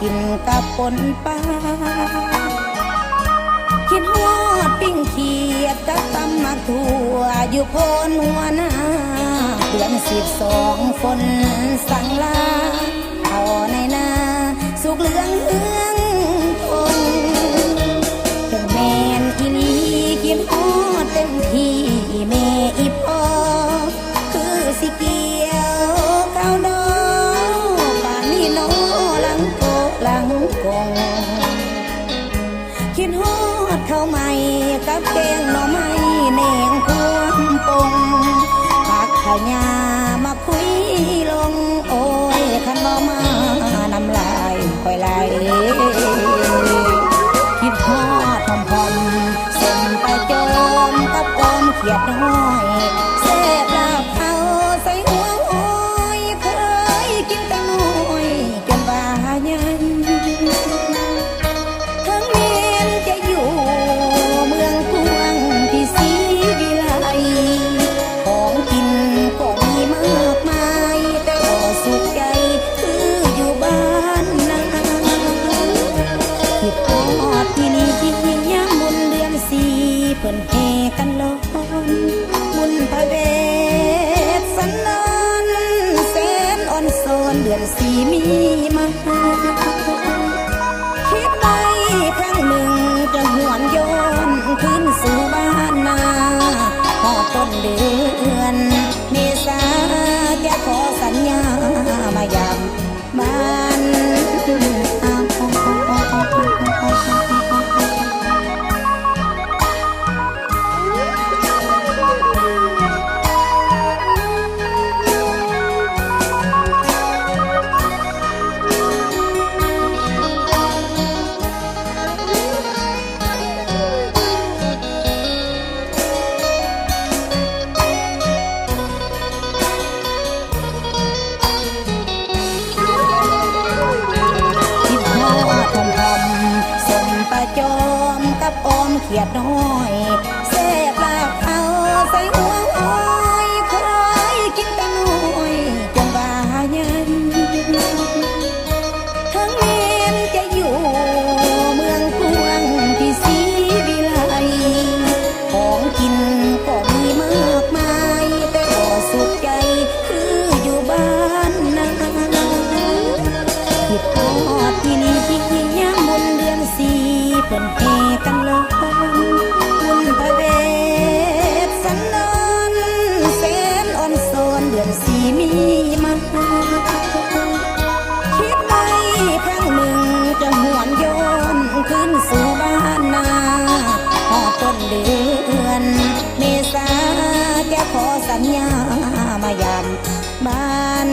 กินกับปนปลาคิดฮอดปิ้งเขียดกับตำมักถั่วอยู่โพนหัวหน้าเดือน12ฝนสั่งลาเอาในนาสุกเหลืองเฮืองทนถึงแม่นอีลีคิดฮอดเต็มที่แม่อีพ่อคือสิเกี่ยวข้าวดอกป่านนี้น้อหลังโกหลังกงคิดฮอดข้าวใหม่กับแกงหน่อไม้แหนงพวงปงผักขยามาคุยลงโอ้ยคันบ่มาน้ำลายค่อยไหลคิดฮอดหอมๆส่งไปจอมกับกอมเขียดน้อยแซ่บลาบเอาใส่หัวโอ้ยเคยกินแต่น้อยจนว่าใหญ่ทั้งเมียนจะอยู่เมืองกวางที่ศรีวิไลของกินก็มีมากมายแต่ก็สุขใจคืออยู่บ้านนาคิดฮอดที่นี่ยามบุญเดือน4เพิ่นแห่กันร้อนบุญพระเวทสันดานแสนอ่อนซ้อนเดือน4มีมาคิดไปครั้งหนึ่งจะหวนย้อนขึ้นสู่บ้านนาพอต้นเดือนเมษาจะขอสัญญามายามบ้านจอมกับออมเขียดน้อยแซ่บลาบเอาใส่หัวอ้อยเคยกินแต่น้อยจนว่าใหญ่ทั้งเมียนจะอยู่เมืองกวางที่ศรีวิไลของกินก็มีมากมายแต่ก็สุขใจคืออยู่บ้านนาคิดฮอดที่นี่ยามบุญเดือน4เพิ่นแห่กันร้อนบุญพระเวทสันดานแสนอ่อนซ้อนเดือน4มีมาคิดไปครั้งหนึ่งจะหวนย้อนขึ้นสู่บ้านนาพอต้นเดือนเมษาจะขอสัญญามายามบ้าน